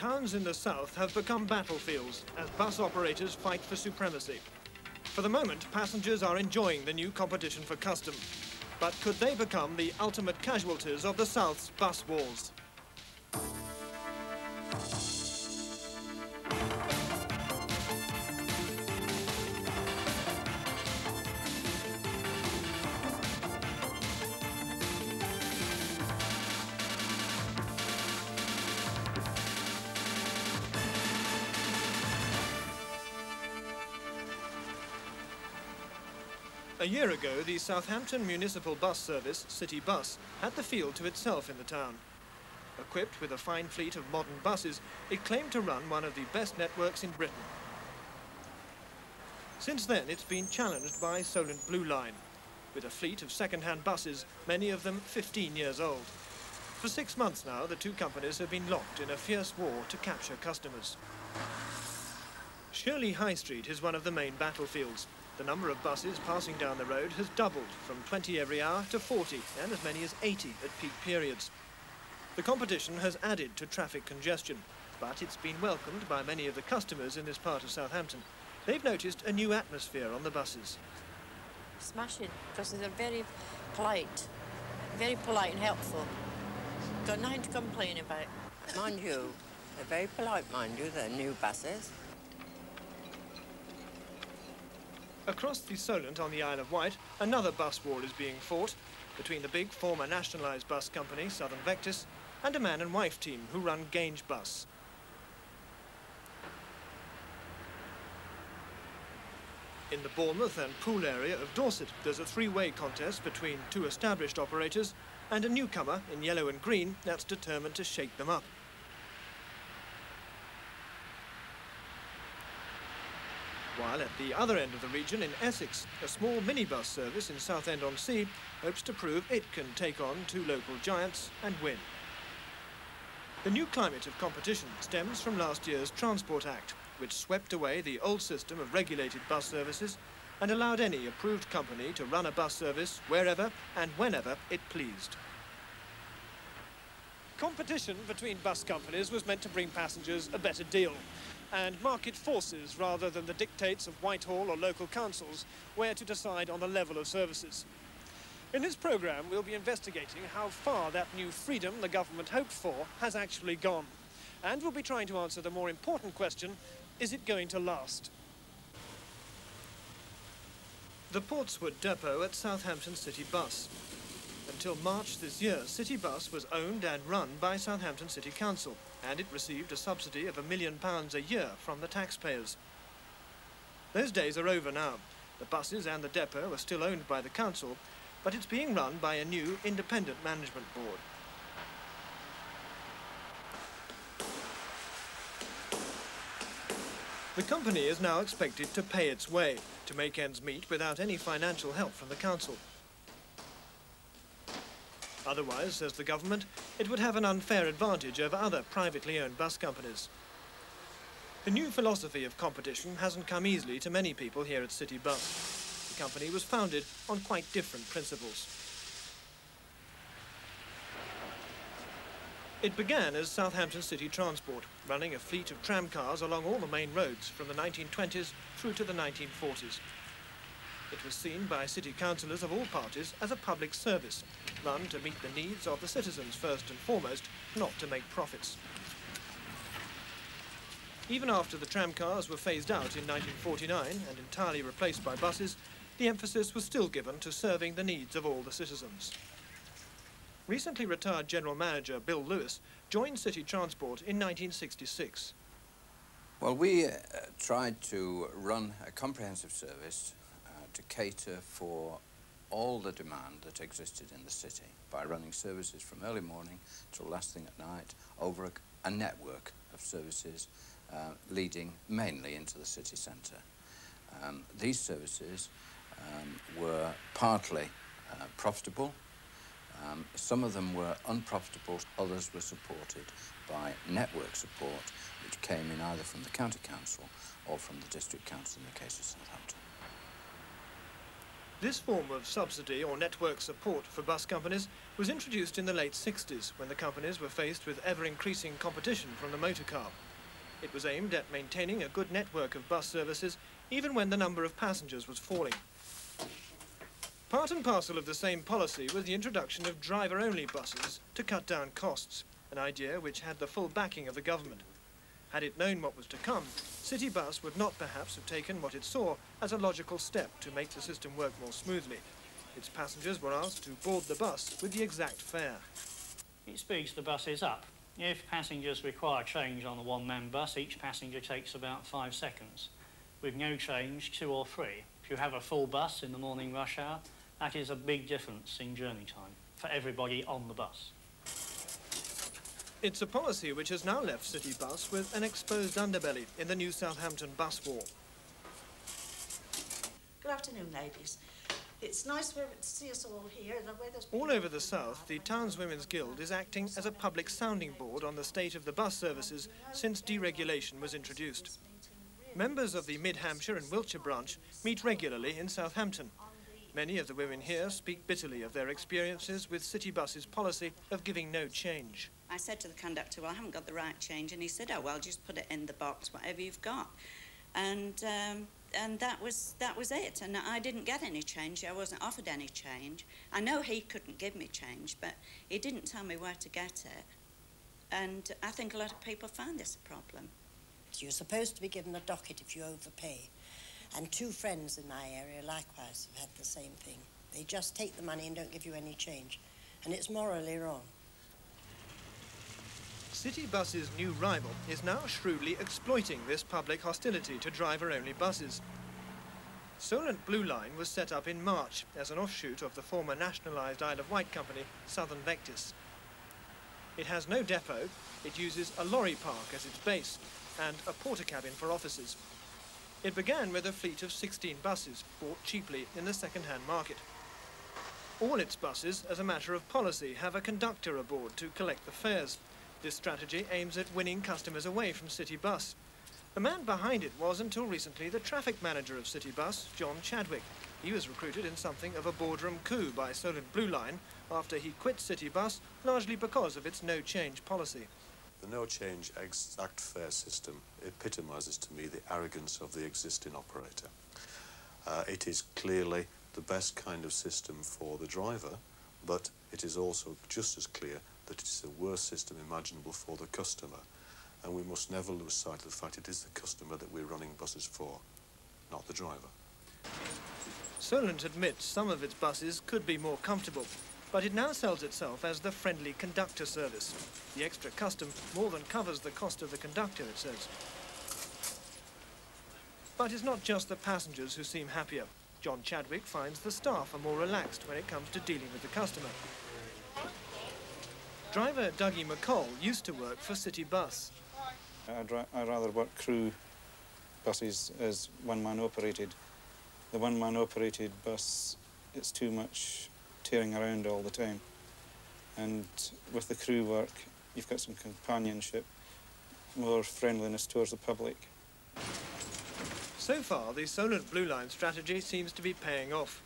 Towns in the south have become battlefields as bus operators fight for supremacy. For the moment, passengers are enjoying the new competition for custom. But could they become the ultimate casualties of the south's bus wars? A year ago, the Southampton municipal bus service, City Bus, had the field to itself in the town. Equipped with a fine fleet of modern buses, it claimed to run one of the best networks in Britain. Since then, it's been challenged by Solent Blue Line, with a fleet of second-hand buses, many of them 15 years old. For 6 months now, the two companies have been locked in a fierce war to capture customers. Shirley High Street is one of the main battlefields. The number of buses passing down the road has doubled from 20 every hour to 40 and as many as 80 at peak periods. The competition has added to traffic congestion, but it's been welcomed by many of the customers in this part of Southampton. They've noticed a new atmosphere on the buses. Smashing, because they're very polite and helpful. Got nothing to complain about. Mind you, they're very polite, mind you, they're new buses. Across the Solent on the Isle of Wight, another bus war is being fought between the big former nationalised bus company, Southern Vectis, and a man and wife team who run Gange Bus. In the Bournemouth and Poole area of Dorset, there's a three-way contest between two established operators and a newcomer in yellow and green that's determined to shake them up. While at the other end of the region in Essex, a small minibus service in Southend-on-Sea hopes to prove it can take on two local giants and win. The new climate of competition stems from last year's Transport Act, which swept away the old system of regulated bus services and allowed any approved company to run a bus service wherever and whenever it pleased. Competition between bus companies was meant to bring passengers a better deal, and market forces rather than the dictates of Whitehall or local councils were to decide on the level of services. In this programme, we'll be investigating how far that new freedom the government hoped for has actually gone. And we'll be trying to answer the more important question, is it going to last? The Portswood depot at Southampton City Bus. Until March this year, City Bus was owned and run by Southampton City Council, and it received a subsidy of £1 million a year from the taxpayers. Those days are over now. The buses and the depot are still owned by the council, but it's being run by a new independent management board. The company is now expected to pay its way, to make ends meet without any financial help from the council. Otherwise, says the government, it would have an unfair advantage over other privately owned bus companies. The new philosophy of competition hasn't come easily to many people here at City Bus. The company was founded on quite different principles. It began as Southampton City Transport, running a fleet of tramcars along all the main roads from the 1920s through to the 1940s. It was seen by city councillors of all parties as a public service, run to meet the needs of the citizens first and foremost, not to make profits. Even after the tramcars were phased out in 1949 and entirely replaced by buses, the emphasis was still given to serving the needs of all the citizens. Recently retired General Manager Bill Lewis joined City Transport in 1966. Well, we tried to run a comprehensive service to cater for all the demand that existed in the city by running services from early morning till last thing at night over a network of services leading mainly into the city centre. These services were partly profitable, some of them were unprofitable, others were supported by network support which came in either from the county council or from the district council in the case of Southampton. This form of subsidy or network support for bus companies was introduced in the late 60s when the companies were faced with ever-increasing competition from the motor car. It was aimed at maintaining a good network of bus services even when the number of passengers was falling. Part and parcel of the same policy was the introduction of driver-only buses to cut down costs, an idea which had the full backing of the government. Had it known what was to come, City Bus would not perhaps have taken what it saw as a logical step to make the system work more smoothly. Its passengers were asked to board the bus with the exact fare. It speeds the buses up. If passengers require change on a one-man bus, each passenger takes about 5 seconds. With no change, 2 or 3. If you have a full bus in the morning rush hour, that is a big difference in journey time for everybody on the bus. It's a policy which has now left City Bus with an exposed underbelly in the new Southampton bus war. Good afternoon, ladies. It's nice to see us all here. All over the south, the Townswomen's Guild is acting as a public sounding board on the state of the bus services since deregulation was introduced. Members of the Mid-Hampshire and Wiltshire branch meet regularly in Southampton. Many of the women here speak bitterly of their experiences with City Bus's policy of giving no change. I said to the conductor, well, I haven't got the right change, and he said, oh, well, just put it in the box, whatever you've got. And that was it, and I didn't get any change. I wasn't offered any change. I know he couldn't give me change, but he didn't tell me where to get it. And I think a lot of people find this a problem. You're supposed to be given a docket if you overpay. And 2 friends in my area likewise have had the same thing. They just take the money and don't give you any change. And it's morally wrong. City Bus's new rival is now shrewdly exploiting this public hostility to driver-only buses. Solent Blue Line was set up in March as an offshoot of the former nationalised Isle of Wight company, Southern Vectis. It has no depot, it uses a lorry park as its base and a porter cabin for officers. It began with a fleet of 16 buses, bought cheaply in the second-hand market. All its buses, as a matter of policy, have a conductor aboard to collect the fares. This strategy aims at winning customers away from City Bus. The man behind it was, until recently, the traffic manager of City Bus, John Chadwick. He was recruited in something of a boardroom coup by Solent Blue Line after he quit City Bus, largely because of its no-change policy. The no-change exact fare system epitomises to me the arrogance of the existing operator. It is clearly the best kind of system for the driver, but it is also just as clear that it is the worst system imaginable for the customer. And we must never lose sight of the fact it is the customer that we're running buses for, not the driver. Solent admits some of its buses could be more comfortable, but it now sells itself as the friendly conductor service. The extra custom more than covers the cost of the conductor, it says. But it's not just the passengers who seem happier. John Chadwick finds the staff are more relaxed when it comes to dealing with the customer. Driver Dougie McCall used to work for City Bus. I'd rather work crew buses as one-man operated. The one-man operated bus, it's too much tearing around all the time. And with the crew work, you've got some companionship, more friendliness towards the public. So far, the Solent Blue Line strategy seems to be paying off.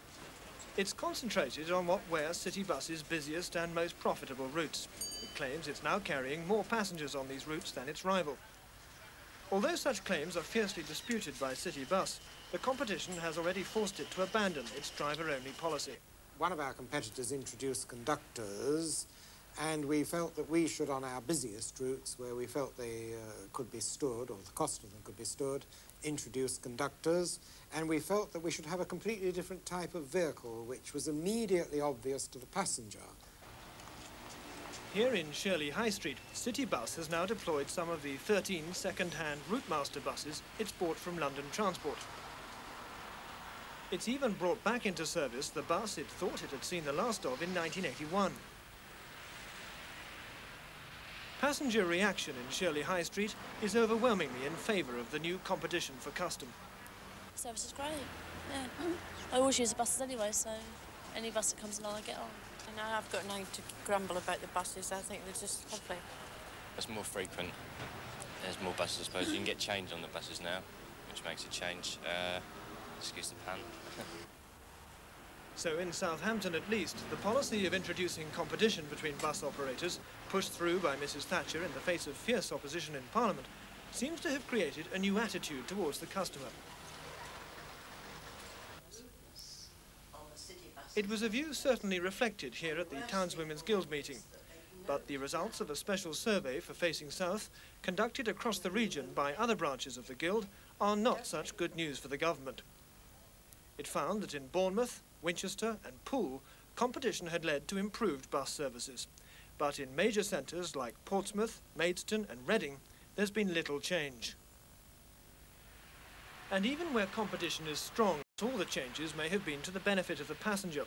It's concentrated on what were City Bus's busiest and most profitable routes. It claims it's now carrying more passengers on these routes than its rival. Although such claims are fiercely disputed by City Bus, the competition has already forced it to abandon its driver-only policy. One of our competitors introduced conductors, and we felt that we should, on our busiest routes, where we felt they could be stood, or the cost of them could be stood, introduce conductors, and we felt that we should have a completely different type of vehicle, which was immediately obvious to the passenger. Here in Shirley High Street, City Bus has now deployed some of the 13 second-hand Routemaster buses it's bought from London Transport. It's even brought back into service the bus it thought it had seen the last of in 1981. Passenger reaction in Shirley High Street is overwhelmingly in favour of the new competition for custom. Service is great, yeah. I always use the buses anyway, so any bus that comes along I get on. You know, I've got nothing to grumble about the buses. I think they're just lovely. It's more frequent. There's more buses, I suppose. You can get change on the buses now, which makes a change. Excuse the pun. So in Southampton at least, the policy of introducing competition between bus operators, pushed through by Mrs Thatcher in the face of fierce opposition in Parliament, seems to have created a new attitude towards the customer. It was a view certainly reflected here at the Townswomen's Guild meeting, but the results of a special survey for Facing South, conducted across the region by other branches of the Guild, are not such good news for the government. It found that in Bournemouth, Winchester and Poole, competition had led to improved bus services. But in major centres like Portsmouth, Maidstone and Reading, there's been little change. And even where competition is strong, all the changes may have been to the benefit of the passenger.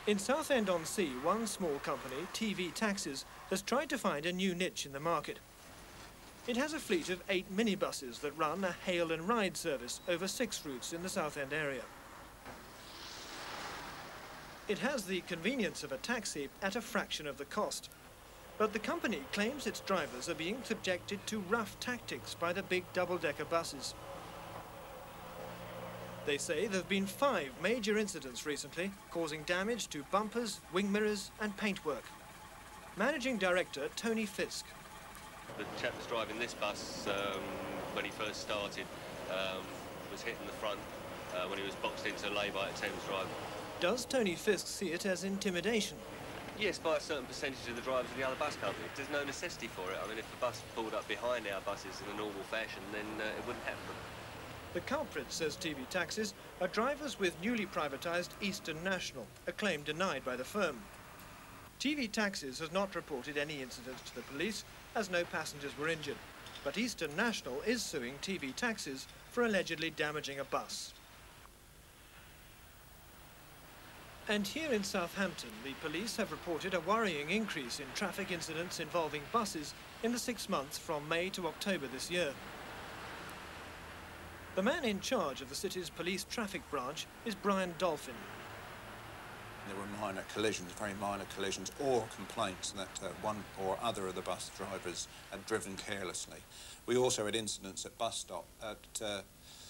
In Southend-on-Sea, one small company, TV Taxis, has tried to find a new niche in the market. It has a fleet of 8 minibuses that run a hail and ride service over 6 routes in the Southend area. It has the convenience of a taxi at a fraction of the cost. But the company claims its drivers are being subjected to rough tactics by the big double-decker buses. They say there have been 5 major incidents recently, causing damage to bumpers, wing mirrors and paintwork. Managing Director Tony Fisk. The chap that's driving this bus, when he first started, was hit in the front when he was boxed into a lay-by at Thames Drive. Does Tony Fisk see it as intimidation? Yes, by a certain percentage of the drivers of the other bus company. There's no necessity for it. I mean, if the bus pulled up behind our buses in a normal fashion, then it wouldn't happen. The culprit, says TV Taxis, are drivers with newly privatised Eastern National, a claim denied by the firm. TV Taxis has not reported any incidents to the police, as no passengers were injured. But Eastern National is suing TV Taxis for allegedly damaging a bus. And here in Southampton, the police have reported a worrying increase in traffic incidents involving buses in the 6 months from May to October this year. The man in charge of the city's police traffic branch is Brian Dolphin. There were minor collisions, very minor collisions, or complaints that one or other of the bus drivers had driven carelessly. We also had incidents at bus stop, at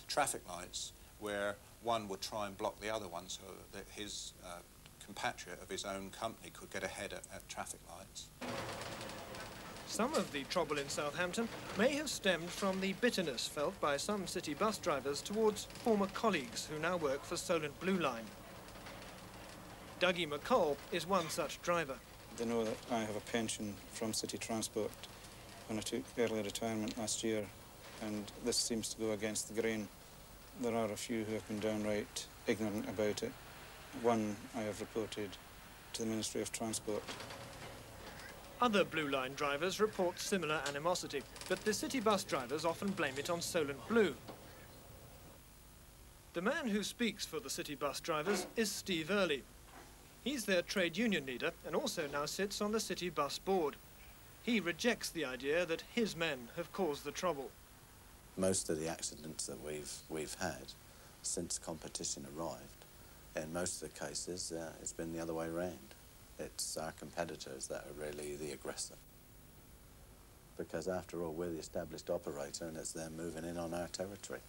traffic lights, where one would try and block the other one so that his compatriot of his own company could get ahead at traffic lights. Some of the trouble in Southampton may have stemmed from the bitterness felt by some city bus drivers towards former colleagues who now work for Solent Blue Line. Dougie McCall is one such driver. They know that I have a pension from City Transport when I took early retirement last year, and this seems to go against the grain. There are a few who have been downright ignorant about it. One I have reported to the Ministry of Transport. Other Blue Line drivers report similar animosity, but the city bus drivers often blame it on Solent Blue. The man who speaks for the city bus drivers is Steve Early. He's their trade union leader and also now sits on the city bus board. He rejects the idea that his men have caused the trouble. Most of the accidents that we've had since competition arrived, in most of the cases, it's been the other way around. It's our competitors that are really the aggressor. Because after all, we're the established operator and it's them moving in on our territory.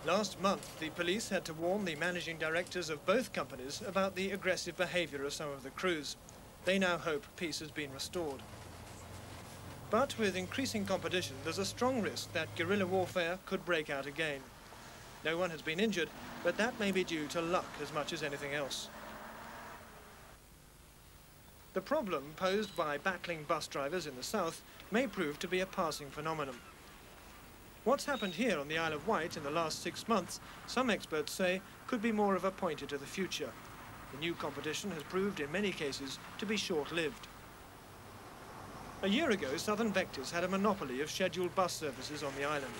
Last month, the police had to warn the managing directors of both companies about the aggressive behaviour of some of the crews. They now hope peace has been restored. But with increasing competition, there's a strong risk that guerrilla warfare could break out again. No one has been injured, but that may be due to luck as much as anything else. The problem posed by battling bus drivers in the south may prove to be a passing phenomenon. What's happened here on the Isle of Wight in the last 6 months, some experts say, could be more of a pointer to the future. The new competition has proved in many cases to be short-lived. A year ago, Southern Vectis had a monopoly of scheduled bus services on the island.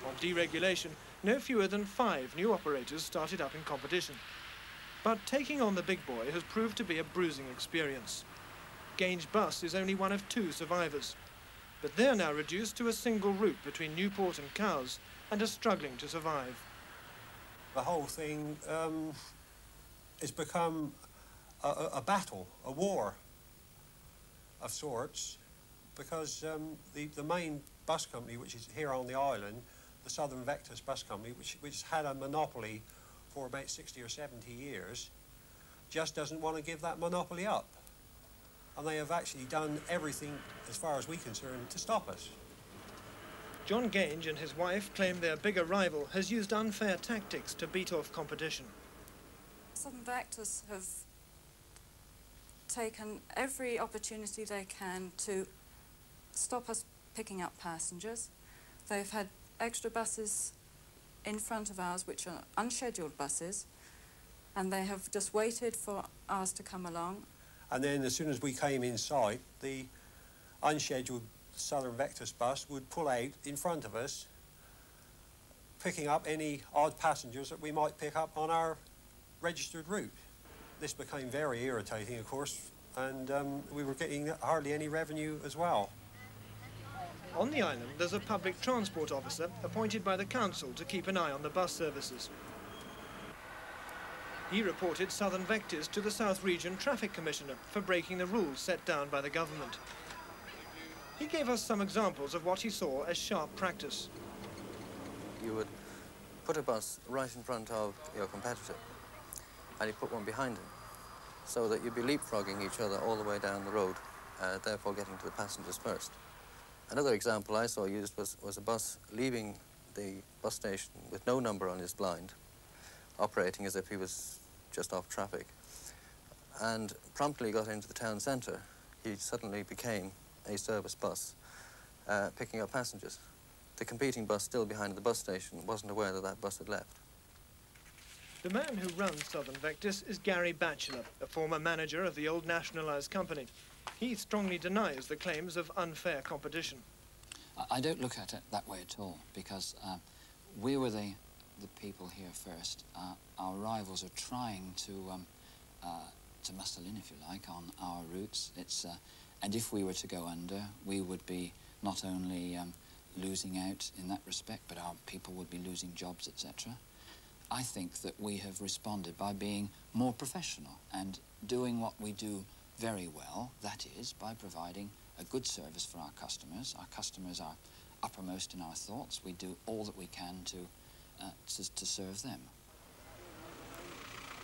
On deregulation, no fewer than 5 new operators started up in competition. But taking on the big boy has proved to be a bruising experience. Gange Bus is only one of 2 survivors. But they're now reduced to a single route between Newport and Cowes and are struggling to survive. The whole thing has become a battle, a war of sorts, because the main bus company, which is here on the island, the Southern Vectis bus company, which had a monopoly for about 60 or 70 years, just doesn't want to give that monopoly up. And they have actually done everything, as far as we're concerned, to stop us. John Gange and his wife claim their bigger rival has used unfair tactics to beat off competition. Southern Vectis have taken every opportunity they can to stop us picking up passengers. They've had extra buses in front of ours, which are unscheduled buses, and they have just waited for ours to come along. And then as soon as we came in sight, the unscheduled Southern Vectis bus would pull out in front of us, picking up any odd passengers that we might pick up on our registered route. This became very irritating, of course, and we were getting hardly any revenue as well. On the island, there's a public transport officer appointed by the council to keep an eye on the bus services. He reported Southern Vectis to the South Region Traffic Commissioner for breaking the rules set down by the government. He gave us some examples of what he saw as sharp practice. You would put a bus right in front of your competitor, and you put one behind him, so that you'd be leapfrogging each other all the way down the road, therefore getting to the passengers first. Another example I saw used was a bus leaving the bus station with no number on his blind, operating as if he was just off traffic, and promptly got into the town centre. He suddenly became a service bus, picking up passengers. The competing bus still behind the bus station wasn't aware that that bus had left. The man who runs Southern Vectis is Gary Batchelor, a former manager of the old nationalised company. He strongly denies the claims of unfair competition. I don't look at it that way at all, because we were the people here first. Our rivals are trying to muscle in, if you like, on our routes. And if we were to go under, we would be not only losing out in that respect, but our people would be losing jobs, etc. I think that we have responded by being more professional and doing what we do very well, that is, by providing a good service for our customers. Our customers are uppermost in our thoughts. We do all that we can to serve them.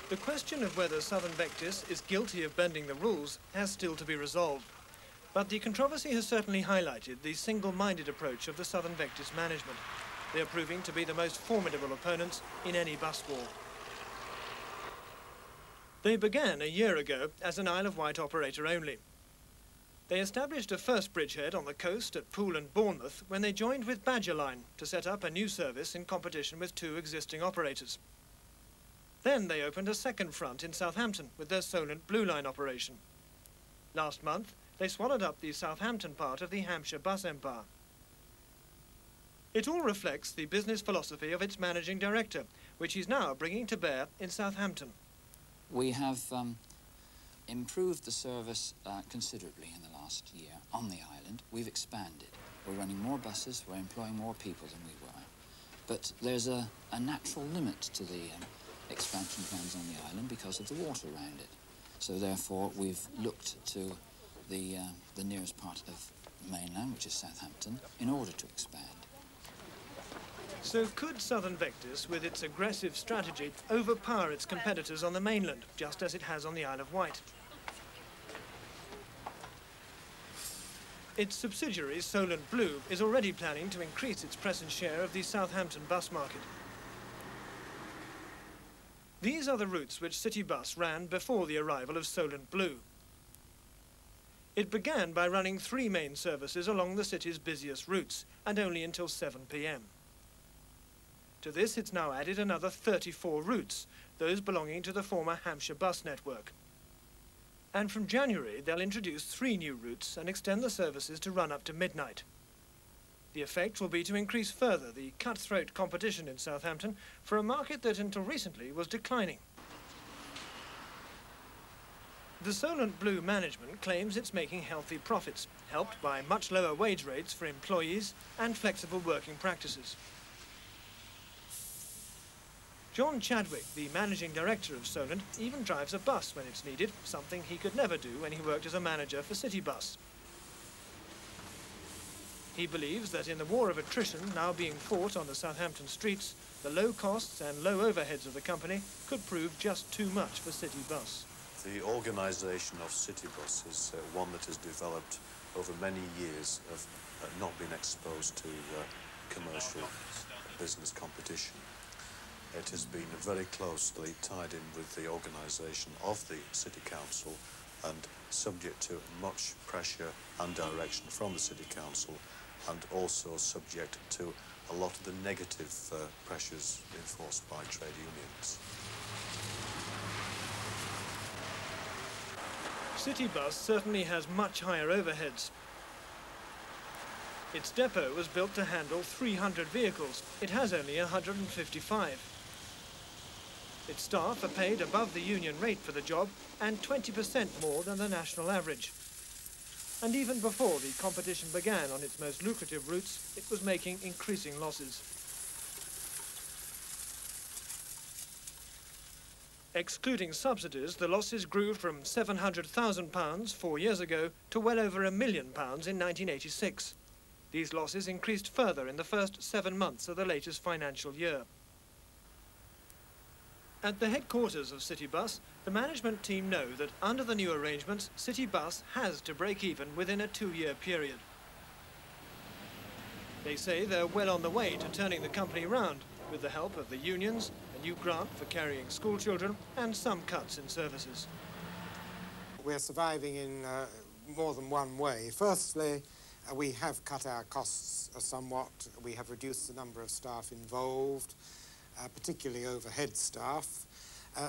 The question of whether Southern Vectis is guilty of bending the rules has still to be resolved. But the controversy has certainly highlighted the single-minded approach of the Southern Vectis management. They are proving to be the most formidable opponents in any bus war. They began a year ago as an Isle of Wight operator only. They established a first bridgehead on the coast at Poole and Bournemouth when they joined with Badger Line to set up a new service in competition with two existing operators. Then they opened a second front in Southampton with their Solent Blue Line operation. Last month, they swallowed up the Southampton part of the Hampshire bus empire. It all reflects the business philosophy of its managing director, which he's now bringing to bear in Southampton. We have improved the service considerably in the last year on the island. We've expanded. We're running more buses, we're employing more people than we were. But there's a natural limit to the expansion plans on the island because of the water around it. So therefore we've looked to the nearest part of mainland, which is Southampton, in order to expand. So could Southern Vectis, with its aggressive strategy, overpower its competitors on the mainland, just as it has on the Isle of Wight? Its subsidiary, Solent Blue, is already planning to increase its present share of the Southampton bus market. These are the routes which City Bus ran before the arrival of Solent Blue. It began by running 3 main services along the city's busiest routes, and only until 7 p.m. To this, it's now added another 34 routes, those belonging to the former Hampshire bus network. And from January, they'll introduce 3 new routes and extend the services to run up to midnight. The effect will be to increase further the cutthroat competition in Southampton for a market that until recently was declining. The Solent Blue management claims it's making healthy profits, helped by much lower wage rates for employees and flexible working practices. John Chadwick, the managing director of Solent, even drives a bus when it's needed, something he could never do when he worked as a manager for City Bus. He believes that in the war of attrition now being fought on the Southampton streets, the low costs and low overheads of the company could prove just too much for City Bus. The organisation of City Bus is one that has developed over many years of not being exposed to commercial business competition. It has been very closely tied in with the organisation of the City Council and subject to much pressure and direction from the City Council, and also subject to a lot of the negative pressures enforced by trade unions. City Bus certainly has much higher overheads. Its depot was built to handle 300 vehicles. It has only 155. Its staff are paid above the union rate for the job and 20% more than the national average. And even before the competition began on its most lucrative routes, it was making increasing losses. Excluding subsidies, the losses grew from £700,000 4 years ago to well over £1 million in 1986. These losses increased further in the first 7 months of the latest financial year. At the headquarters of City Bus, the management team know that under the new arrangements, City Bus has to break even within a 2-year period. They say they're well on the way to turning the company round, with the help of the unions, a new grant for carrying school children, and some cuts in services. We're surviving in more than one way. Firstly, we have cut our costs somewhat. We have reduced the number of staff involved, particularly overhead staff.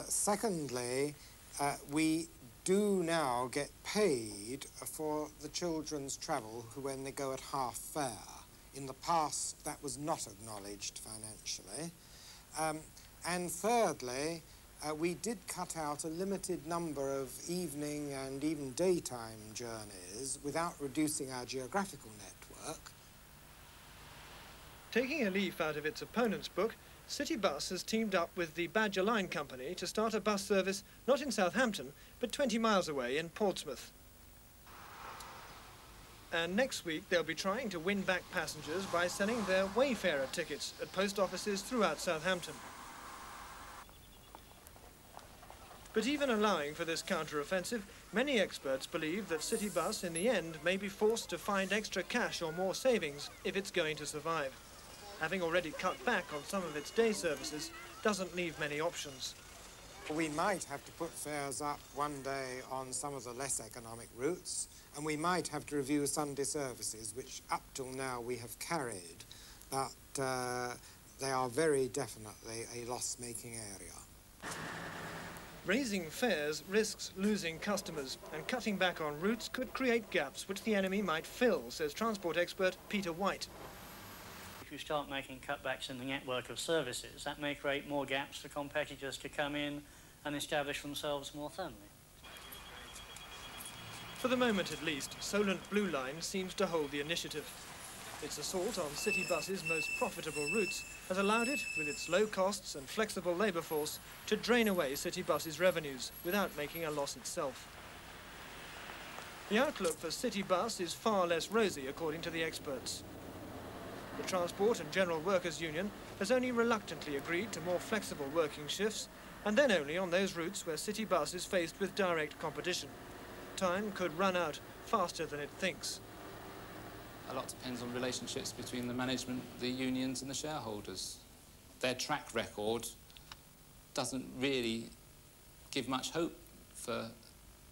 Secondly, we do now get paid for the children's travel when they go at half fare. In the past, that was not acknowledged financially. And thirdly, we did cut out a limited number of evening and even daytime journeys without reducing our geographical network. Taking a leaf out of its opponent's book, City Bus has teamed up with the Badger Line Company to start a bus service not in Southampton, but 20 miles away in Portsmouth. And next week they'll be trying to win back passengers by selling their Wayfarer tickets at post offices throughout Southampton. But even allowing for this counter-offensive, many experts believe that City Bus in the end may be forced to find extra cash or more savings if it's going to survive. Having already cut back on some of its day services doesn't leave many options. We might have to put fares up one day on some of the less economic routes, and we might have to review Sunday services, which up till now we have carried, but they are very definitely a loss-making area. Raising fares risks losing customers, and cutting back on routes could create gaps which the enemy might fill, says transport expert Peter White. If you start making cutbacks in the network of services, that may create more gaps for competitors to come in and establish themselves more firmly. For the moment at least, Solent Blue Line seems to hold the initiative. Its assault on City Bus's most profitable routes has allowed it, with its low costs and flexible labour force, to drain away City Bus's revenues without making a loss itself. The outlook for City Bus is far less rosy, according to the experts. The Transport and General Workers Union has only reluctantly agreed to more flexible working shifts, and then only on those routes where City Bus is faced with direct competition. Time could run out faster than it thinks. A lot depends on relationships between the management, the unions and the shareholders. Their track record doesn't really give much hope for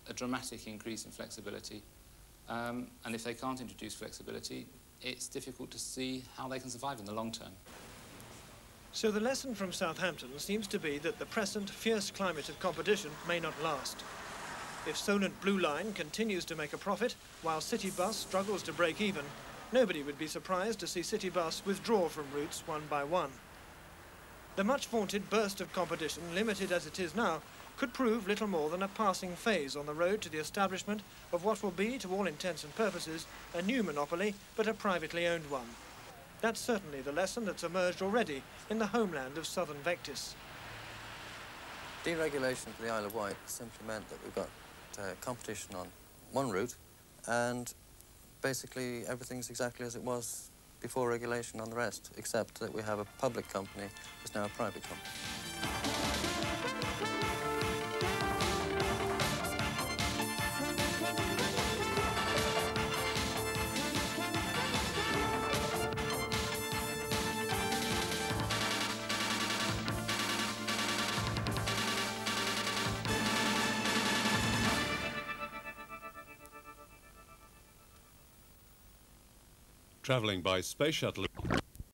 a dramatic increase in flexibility. And if they can't introduce flexibility, it's difficult to see how they can survive in the long term. So the lesson from Southampton seems to be that the present fierce climate of competition may not last. If Solent Blue Line continues to make a profit, while City Bus struggles to break even, nobody would be surprised to see City Bus withdraw from routes one by one. The much-vaunted burst of competition, limited as it is now, could prove little more than a passing phase on the road to the establishment of what will be, to all intents and purposes, a new monopoly, but a privately owned one. That's certainly the lesson that's emerged already in the homeland of southern Vectis. Deregulation for the Isle of Wight simply meant that we've got competition on one route, and basically everything's exactly as it was before regulation on the rest, except that we have a public company that's now a private company. Travelling by space shuttle